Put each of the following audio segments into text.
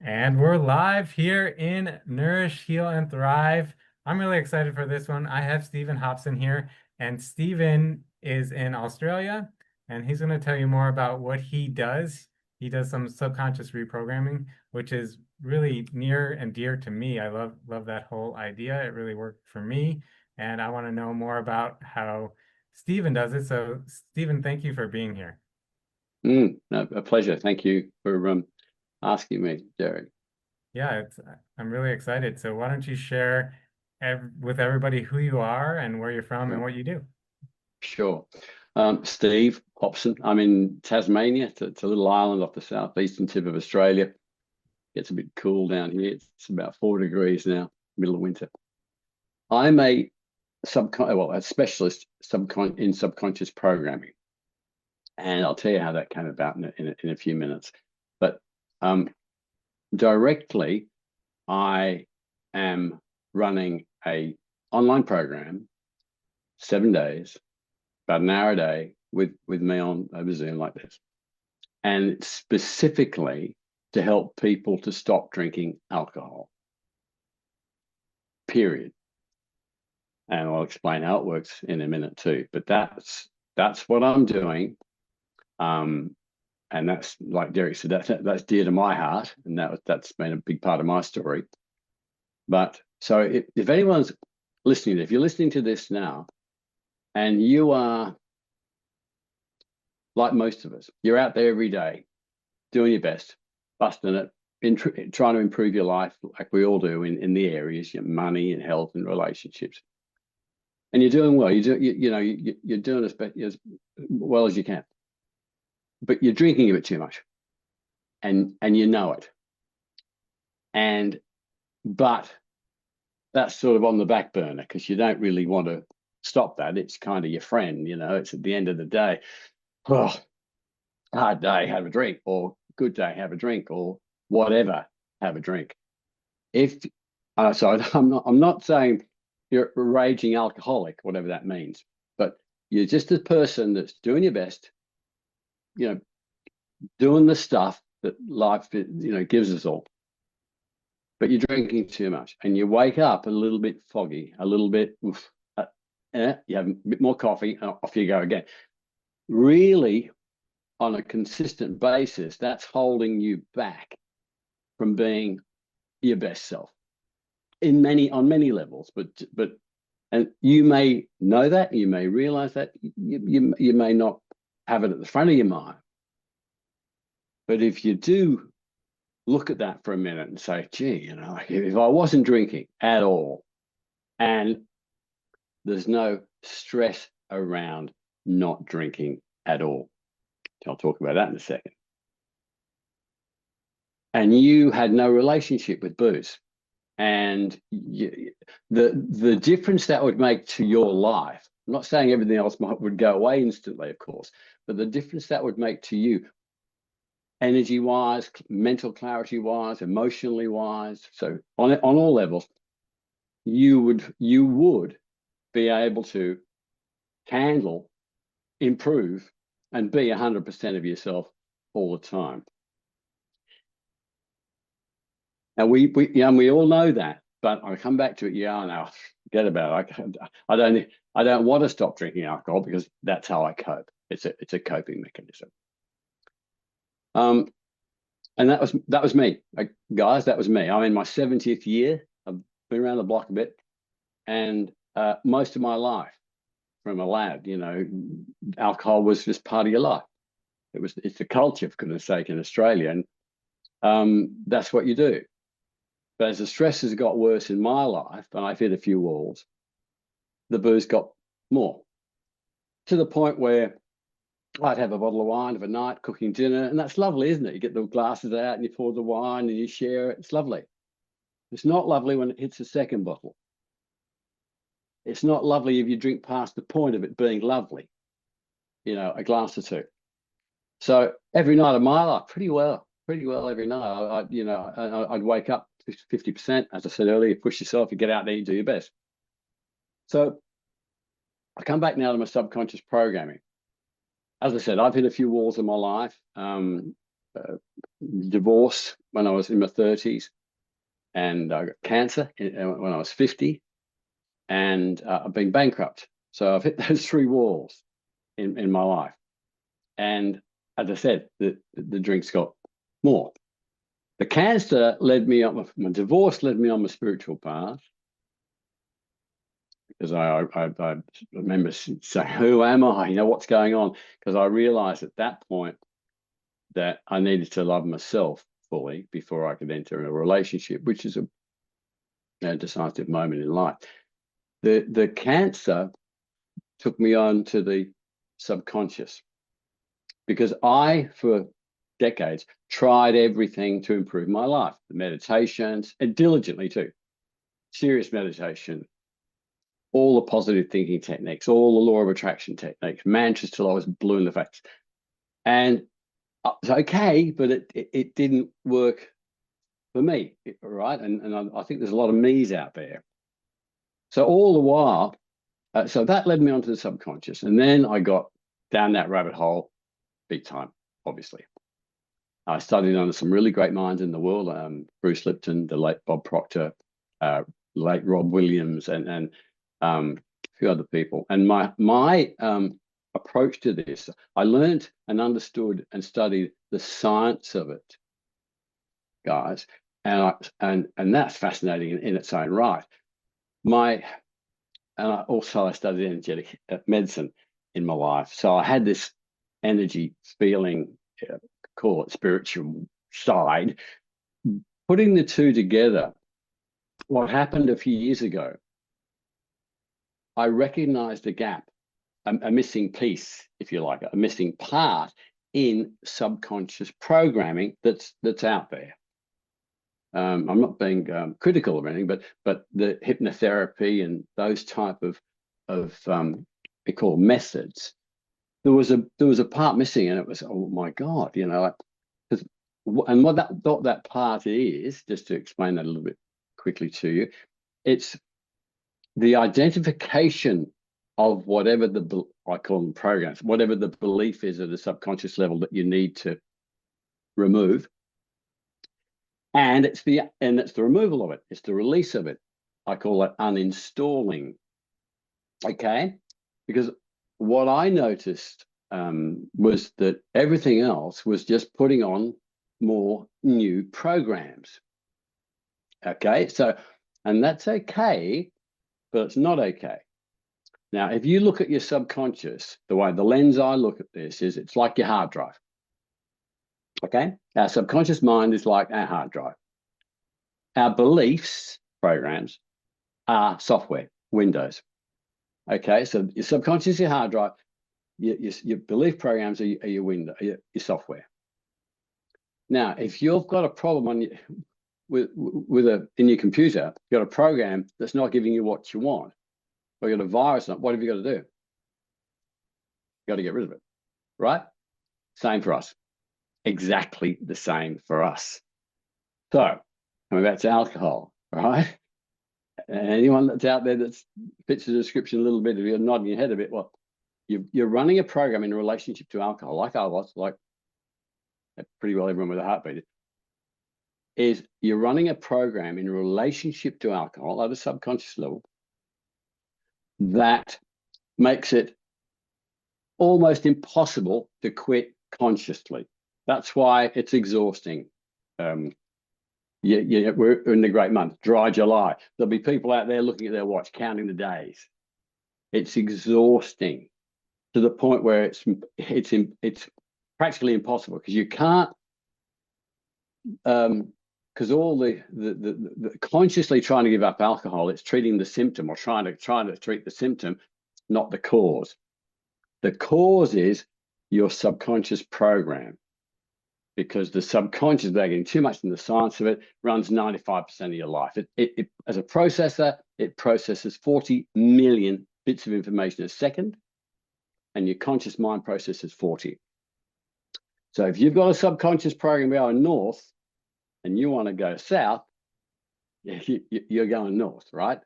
And we're live here in Nourish, Heal, and Thrive. I'm really excited for this one. I have Stephen Hopson here, and Stephen is in Australia, and he's going to tell you more about what he does. He does some subconscious reprogramming, which is really near and dear to me. I love that whole idea. It really worked for me, and I want to know more about how Stephen does it. So, Stephen, thank you for being here. No, a pleasure. Thank you for asking me, Derek. Yeah, I'm really excited. So why don't you share with everybody who you are and where you're from and Sure. what you do? Sure. Steve Hopson. I'm in Tasmania. It's a little island off the southeastern tip of Australia. Gets a bit cool down here. It's about 4 degrees now, middle of winter. I'm a specialist in subconscious programming, and I'll tell you how that came about in a few minutes. But um, directly, I am running a online program, 7 days, about an hour a day with me on over Zoom like this. And it's specifically to help people to stop drinking alcohol, period. And I'll explain how it works in a minute too. But that's what I'm doing. And that's, like Derek said, that's dear to my heart. And that's been a big part of my story. But so if anyone's listening, if you're listening to this now and you are like most of us, you're out there every day doing your best, busting it, trying to improve your life like we all do in the areas, your money and health and relationships. And you're doing well. You're doing as well as you can, but you're drinking a bit too much, and you know it. And but that's sort of on the back burner because you don't really want to stop that. It's kind of your friend, It's at the end of the day. Oh, hard day, have a drink, or good day, have a drink, or whatever, have a drink. If so, I'm not saying you're a raging alcoholic, whatever that means, but you're just a person that's doing your best, you know, doing the stuff that life, gives us all. But you're drinking too much, and you wake up a little bit foggy, a little bit. You have a bit more coffee, and off you go again. Really, on a consistent basis, that's holding you back from being your best self on many levels. But and you may know that, you may realize that, you may not have it at the front of your mind. But if you do look at that for a minute and say, gee, if I wasn't drinking at all, and there's no stress around not drinking at all. I'll talk about that in a second. And you had no relationship with booze, and the difference that would make to your life, I'm not saying everything else would go away instantly, of course, but the difference that would make to you, energy wise, mental clarity wise, emotionally wise, so on all levels, you would be able to handle, improve, and be 100% of yourself all the time. And we all know that, but I come back to it. Yeah, I know. Forget about it. I don't want to stop drinking alcohol because that's how I cope. It's a coping mechanism. And that was me, guys. That was me. I'm in my 70th year. I've been around the block a bit, and most of my life, from a lad, alcohol was just part of your life. It's a culture, for goodness sake, in Australia, and that's what you do. But as the stress has got worse in my life, and I've hit a few walls, the booze got more, to the point where I'd have a bottle of wine of a night, cooking dinner, and that's lovely, isn't it? You get the glasses out and you pour the wine and you share it. It's lovely. It's not lovely when it hits the second bottle. It's not lovely if you drink past the point of it being lovely, a glass or two. So every night of my life, pretty well every night, I'd wake up 50%, as I said earlier, push yourself, you get out there, you do your best. So I come back now to my subconscious programming. As I said, I've hit a few walls in my life. divorce when I was in my 30s, and I got cancer when I was 50, and I've been bankrupt. So I've hit those three walls in my life. And as I said, the drinks got more. The cancer led me up, my divorce led me on my spiritual path, because I remember saying, who am I? You know, what's going on? Because I realized at that point that I needed to love myself fully before I could enter a relationship, which is a decisive moment in life. The cancer took me on to the subconscious, because I, for decades, tried everything to improve my life, the meditations, and diligently too, serious meditation, all the positive thinking techniques, all the law of attraction techniques, mantras till I was blue in the face. And it's okay, but it didn't work for me, right? And I think there's a lot of me's out there. So all the while, so that led me onto the subconscious. And then I got down that rabbit hole big time, obviously. I studied under some really great minds in the world, Bruce Lipton, the late Bob Proctor, late Rob Williams, and a few other people. And my approach to this, I learned and understood and studied the science of it, guys, and that's fascinating in its own right. I studied energetic medicine in my life, so I had this energy feeling, call it spiritual side. Putting the two together, what happened a few years ago, I recognized a gap, a missing piece, if you like, a missing part in subconscious programming that's out there. I'm not being critical of anything, but the hypnotherapy and those type of we call methods, there was a part missing, and it was, oh my God, you know, like, and what that part is, just to explain that a little bit quickly to you, it's the identification of whatever I call them programs, whatever the belief is at a subconscious level that you need to remove. And it's the removal of it. It's the release of it. I call it uninstalling. Okay, because what I noticed was that everything else was just putting on more new programs. Okay, so, and that's okay, but it's not okay. Now, if you look at your subconscious, the lens I look at this is, it's like your hard drive. Okay, our subconscious mind is like our hard drive. Our beliefs, programs, are software, Windows. Okay, so your subconscious is your hard drive. Your belief programs are your window, your software. Now, if you've got a problem on in your computer, you've got a program that's not giving you what you want, or you've got a virus on it, what have you got to do? You've got to get rid of it, right? Same for us. Exactly the same for us. So, coming back to alcohol, right? Anyone that's out there that fits the description a little bit, if you're nodding your head a bit, well, you're running a program in relationship to alcohol, like I was, like pretty well everyone with a heartbeat, is you're running a program in relationship to alcohol at a subconscious level that makes it almost impossible to quit consciously. That's why it's exhausting. We're in the great month, dry July. There'll be people out there looking at their watch, counting the days. It's exhausting to the point where it's practically impossible, because you can't, because all the consciously trying to give up alcohol, it's treating the symptom, or trying to treat the symptom, not the cause. The cause is your subconscious program, because the subconscious, without getting too much in the science of it, runs 95% of your life. It as a processor, it processes 40 million bits of information a second, and your conscious mind processes 40. So if you've got a subconscious program going north and you want to go south, you're going north, right?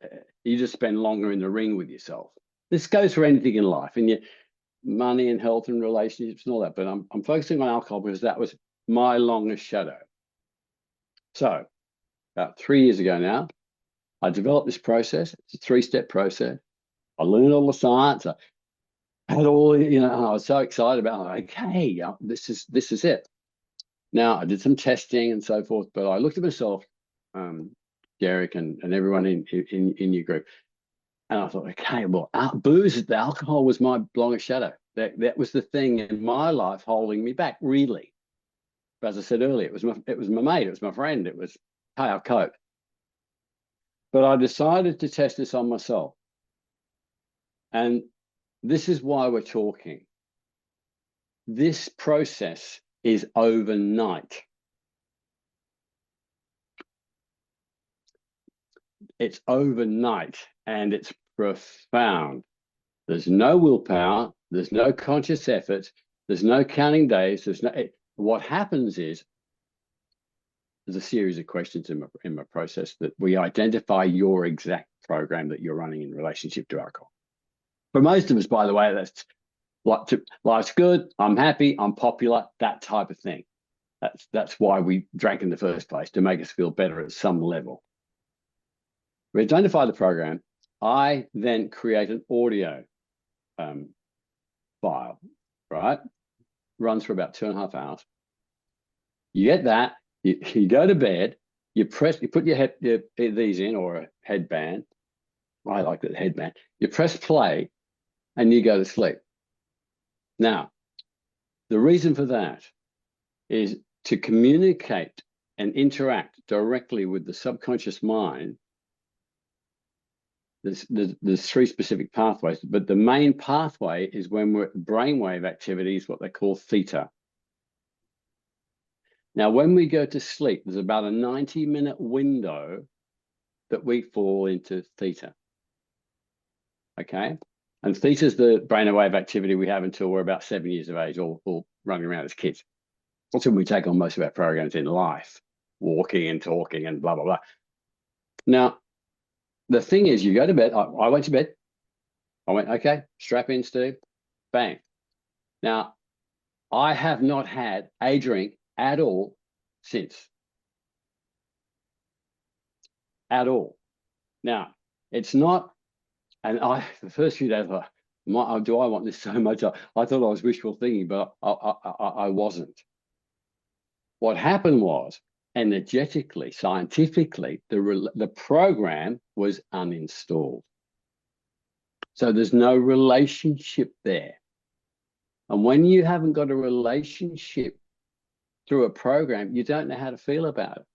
You just spend longer in the ring with yourself. This goes for anything in life, and your money and health and relationships and all that. But I'm focusing on alcohol because that was my longest shadow. So about 3 years ago now, I developed this process. It's a 3-step process. I learned all the science. I had all, you know, I was so excited about it. Okay, this is it. Now I did some testing and so forth, but I looked at myself, Derek and everyone in your group, and I thought, okay, well, booze, the alcohol was my longest shadow. That was the thing in my life holding me back, really. But as I said earlier, it was my mate, it was my friend, it was, hey, I'll cope. But I decided to test this on myself. And this is why we're talking. This process is overnight. It's overnight and it's profound. There's no willpower. There's no conscious effort. There's no counting days. What happens is there's a series of questions in my process that we identify your exact program that you're running in relationship to alcohol. For most of us, by the way, that's life's good, I'm happy, I'm popular, that type of thing. That's why we drank in the first place, to make us feel better at some level. We identify the program. I then create an audio file, right? Runs for about 2.5 hours. You get that, you go to bed, you put your these in, or a headband. I like that headband. You press play and you go to sleep. Now, the reason for that is to communicate and interact directly with the subconscious mind. There's 3 specific pathways, but the main pathway is when we're brainwave activities, what they call theta. Now, when we go to sleep, there's about a 90-minute window that we fall into theta. Okay? And theta is the brainwave activity we have until we're about 7 years of age, all running around as kids. That's when we take on most of our programs in life, walking and talking and blah, blah, blah. Now, the thing is, you go to bed. I went to bed. I went, okay, strap in, Steve. Bang. Now, I have not had a drink at all since. At all. Now, it's not, and the first few days, do I want this so much? I thought I was wishful thinking, but I wasn't. What happened was, energetically, scientifically, the program was uninstalled. So there's no relationship there. And when you haven't got a relationship through a program, you don't know how to feel about it.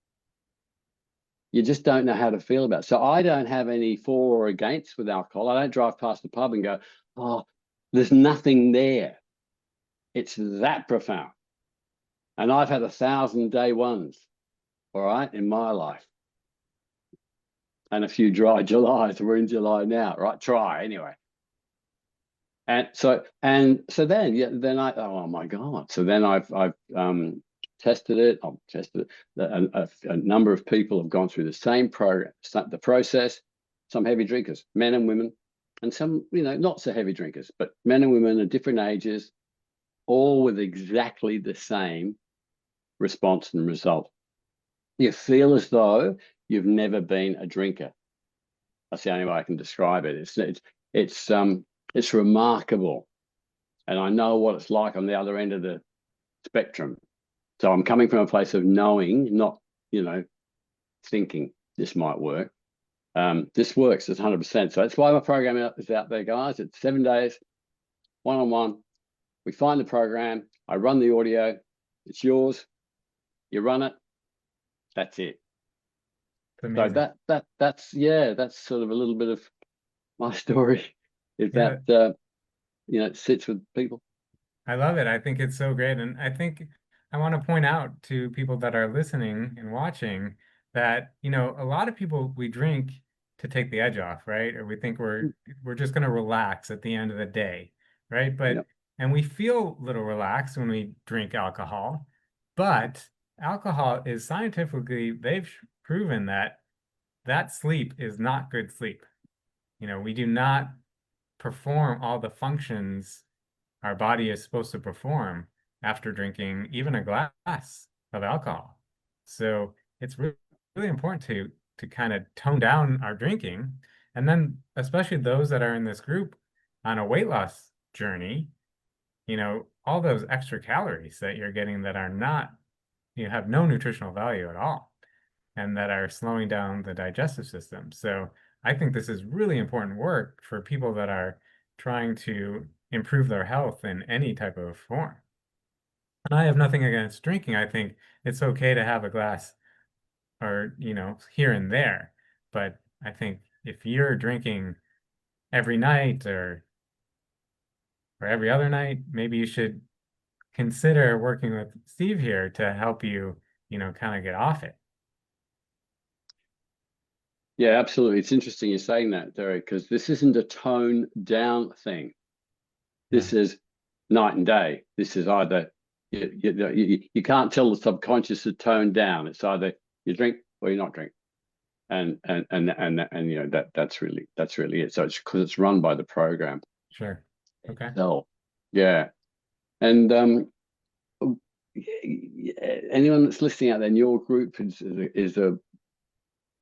You just don't know how to feel about it. So I don't have any for or against with alcohol. I don't drive past the pub and go, oh, there's nothing there. It's that profound. And I've had 1,000 day ones, all right, in my life. And a few dry Julys. We're in July now, right? Try anyway. And so then, yeah, then oh my God. So then I've tested it. I've tested it. A number of people have gone through the same program, the process. Some heavy drinkers, men and women, and some, you know, not so heavy drinkers, but men and women at different ages, all with exactly the same response and result. You feel as though you've never been a drinker. That's the only way I can describe it. It's remarkable. And I know what it's like on the other end of the spectrum. So I'm coming from a place of knowing, not, you know, thinking this might work. This works, it's 100%. So that's why my program is out there, guys. It's 7 days, one-on-one. We find the program. I run the audio. It's yours. You run it. That's it. So that's sort of a little bit of my story. If that you know, sits with people. I love it. I think it's so great. And I think I want to point out to people that are listening and watching that, you know, a lot of people, we drink to take the edge off, right? Or we think we're just going to relax at the end of the day, right? But and we feel a little relaxed when we drink alcohol, but alcohol is scientifically, they've proven that sleep is not good sleep. You know, we do not perform all the functions our body is supposed to perform after drinking even a glass of alcohol. So it's really important to kind of tone down our drinking. And then especially those that are in this group on a weight loss journey, all those extra calories that you're getting that are not, have no nutritional value at all and that are slowing down the digestive system. So I think this is really important work for people that are trying to improve their health in any type of form. And I have nothing against drinking. I think it's okay to have a glass or, here and there. But I think if you're drinking every night or every other night, maybe you should consider working with Steve here to help you, kind of get off it. Yeah, absolutely. It's interesting you're saying that, Derek, because this isn't a tone down thing. Yeah, This is night and day. This is either you can't tell the subconscious to tone down. It's either you drink or you're not drink, and that's really it. So it's because it's run by the program sure. Okay. itself. Yeah, and anyone that's listening out there in your group is a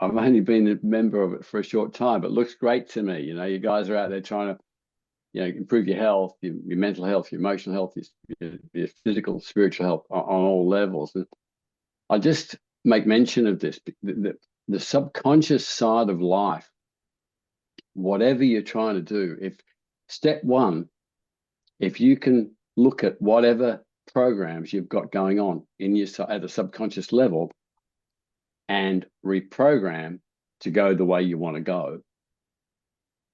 I've only been a member of it for a short time, but it looks great to me. You guys are out there trying to, improve your health, your mental health, your emotional health, your physical, spiritual health on all levels. And I just make mention of this, the subconscious side of life, whatever you're trying to do, if step one, if you can look at whatever programs you've got going on in your at a subconscious level and reprogram to go the way you want to go,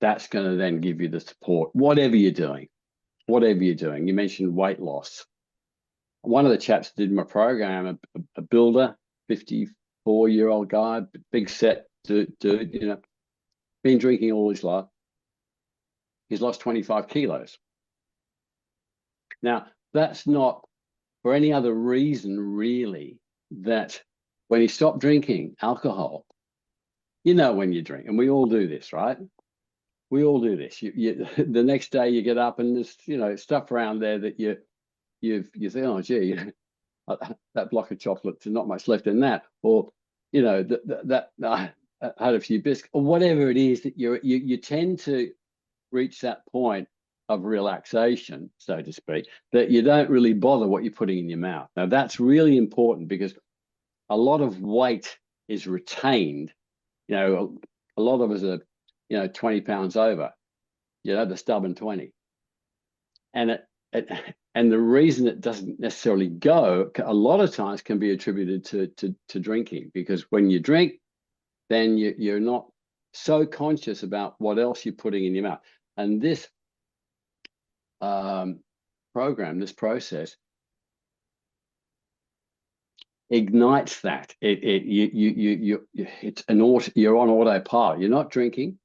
that's going to then give you the support, whatever you're doing. You mentioned weight loss. One of the chaps did my program, a builder, 54-year-old guy, big set dude, been drinking all his life. He's lost 25 kilos. Now, that's not for any other reason, really, that when he stopped drinking alcohol, when you drink, and we all do this, right? We all do this. The next day you get up and there's stuff around there that you think, oh gee, that block of chocolate, there's not much left in that, or that I had a few biscuits, or whatever it is that you tend to reach that point of relaxation, so to speak, that you don't really bother what you're putting in your mouth. Now that's really important because a lot of weight is retained. A lot of us are 20 pounds over, the stubborn 20. And and the reason it doesn't necessarily go a lot of times can be attributed to drinking, because when you drink, then you're not so conscious about what else you're putting in your mouth. And this program, this process ignites that. It's you're on autopilot. You're not drinking,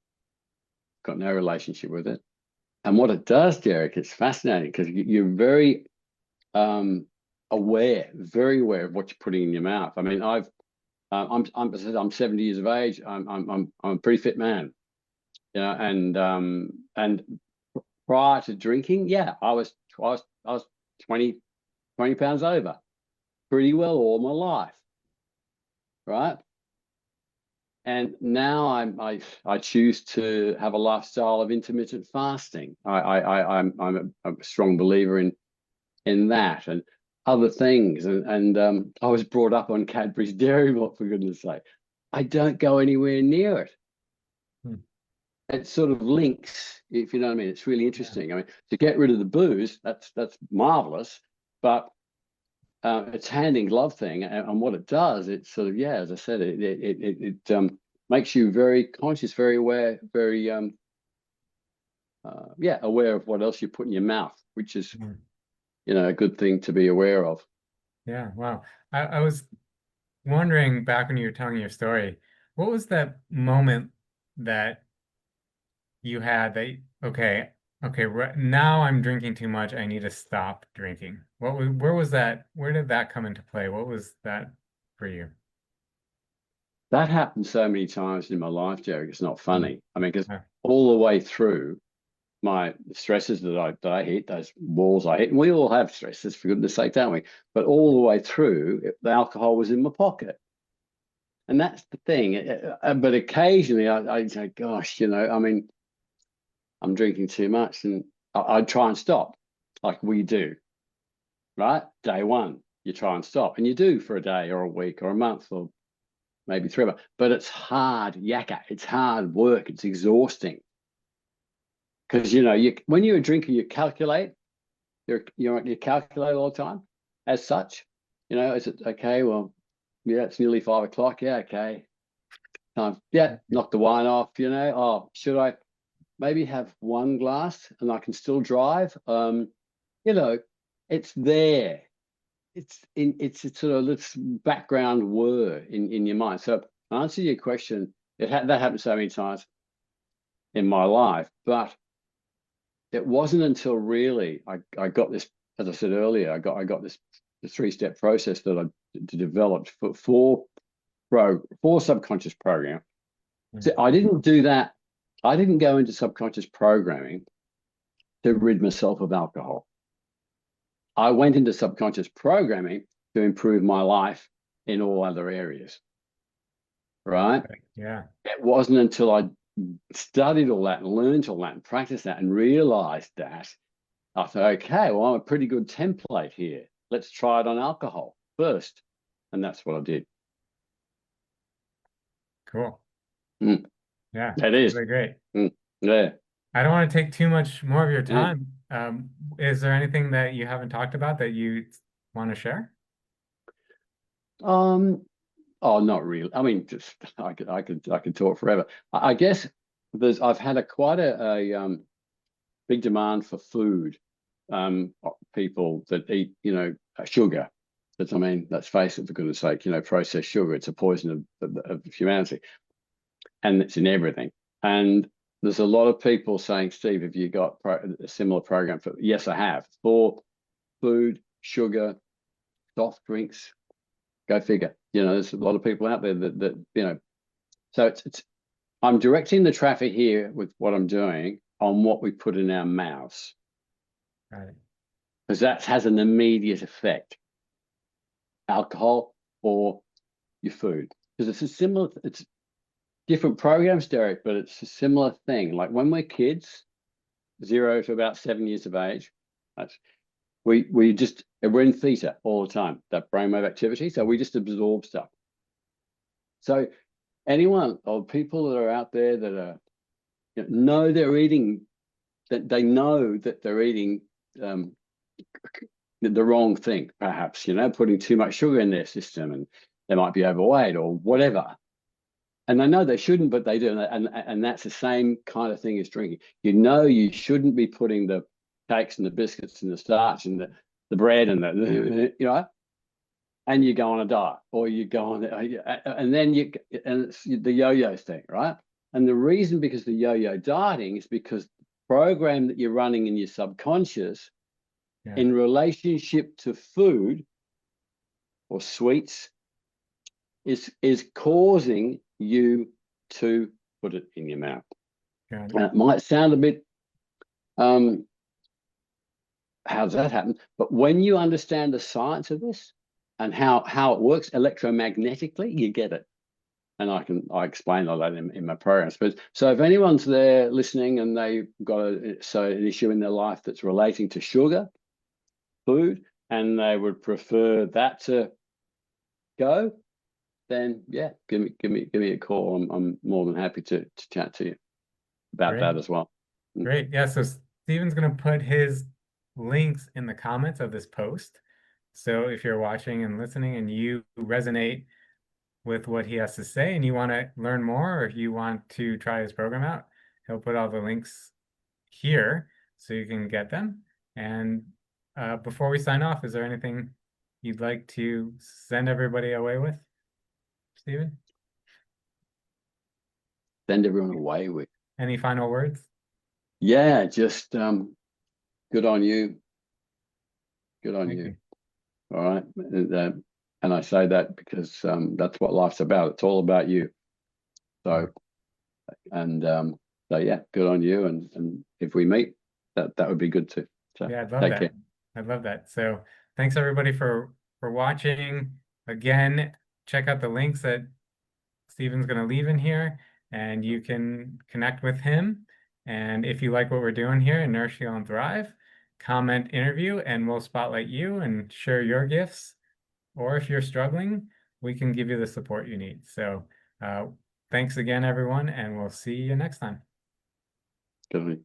got no relationship with it. And what it does, Derek, it's fascinating because you're very aware, very aware of what you're putting in your mouth. I mean, I'm 70 years of age. I'm a pretty fit man, and prior to drinking, yeah, I was 20 pounds over, pretty well all my life, right? And now I choose to have a lifestyle of intermittent fasting. I'm a strong believer in that and other things. And I was brought up on Cadbury's Dairy Milk, for goodness sake. I don't go anywhere near it. It sort of links, if you know what I mean. It's really interesting. Yeah. I mean, to get rid of the booze, that's marvelous, but it's hand in glove thing. And what it does, it's sort of, yeah, as I said, it makes you very conscious, very aware, very aware of what else you put in your mouth, which is a good thing to be aware of. Yeah, wow. I was wondering back when you were telling your story, what was that moment that you had that, okay, right now I'm drinking too much. I need to stop drinking. Where was that? Where did that come into play? What was that for you? That happened so many times in my life, Jerry. It's not Mm. funny. I mean, because Yeah. all the way through, my stresses that I hit, those walls I hit, and we all have stresses, for goodness sake, don't we? But all the way through, the alcohol was in my pocket. And that's the thing. But occasionally I'd say, gosh, I mean, I'm drinking too much, and I'd try and stop, like we do, right? Day one, you try and stop, and you do for a day or a week or a month or maybe 3 months. But it's hard yakka. It's hard work. It's exhausting. Because when you're a drinker, you calculate. You calculate all the time. As such, is it okay? Well, yeah, it's nearly 5 o'clock. Yeah, okay. Yeah, knock the wine off. Oh, should I maybe have one glass and I can still drive? It's there. It's a sort of this background whir in your mind. So to answer your question, that happened so many times in my life, but it wasn't until really I got this, as I said earlier, I got this the 3-step process that I developed for four subconscious program. So I didn't do that. I didn't go into subconscious programming to rid myself of alcohol. I went into subconscious programming to improve my life in all other areas. Right? Yeah. It wasn't until I studied all that and learned all that and practiced that and realized that I thought, okay, well, I'm a pretty good template here. Let's try it on alcohol first. And that's what I did. Cool. Mm. Yeah. That is really great. Yeah. I don't want to take too much more of your time. Is there anything that you haven't talked about that you want to share? Oh, not really. I mean, just I could talk forever. I guess I've had quite a big demand for food. People that eat, sugar. But I mean, let's face it, for goodness sake, processed sugar, it's a poison of humanity. And it's in everything. And there's a lot of people saying, Steve, have you got a similar program for? Yes, I have. For food, sugar, soft drinks. Go figure. There's a lot of people out there that So I'm directing the traffic here with what I'm doing on what we put in our mouths. Right. Because that has an immediate effect. Alcohol or your food. Because it's different programs, Derek, but it's a similar thing. Like when we're kids, 0 to about 7 years of age, we're in theta all the time, that brainwave activity. So we just absorb stuff. So anyone or people that are out there that are know they're eating, that they know that they're eating the wrong thing, perhaps, putting too much sugar in their system, and they might be overweight or whatever. And they know they shouldn't, but they do. And that's the same kind of thing as drinking. You shouldn't be putting the cakes and the biscuits and the starch and the bread and and you go on a diet, or you go on, and then it's the yo-yo thing, right? And the reason, because the yo-yo dieting, is because the program that you're running in your subconscious in relationship to food or sweets is causing you to put it in your mouth. And it might sound a bit, how does that happen? But when you understand the science of this and how it works electromagnetically, you get it. And I explain all that in my programs. But so if anyone's there listening and they've got an issue in their life that's relating to sugar, food, and they would prefer that to go, then yeah, give me a call. I'm more than happy to chat to you about that as well. Great. Yeah. So Steven's going to put his links in the comments of this post. So if you're watching and listening and you resonate with what he has to say and you want to learn more, or if you want to try his program out, he'll put all the links here so you can get them. And before we sign off, is there anything you'd like to send everybody away with, Steven? Send everyone away with any final words? Yeah, just good on you. Good on you. All right. And I say that because that's what life's about. It's all about you. So, and So yeah, good on you. And if we meet, that would be good too. So Yeah, I'd love take that. care. I'd love that. So thanks everybody for watching. Again, check out the links that Stephen's going to leave in here, and you can connect with him. And if you like what we're doing here in Nourish, Heal, and Thrive, comment interview, and we'll spotlight you and share your gifts. Or if you're struggling, we can give you the support you need. So thanks again, everyone, and we'll see you next time. Good on you.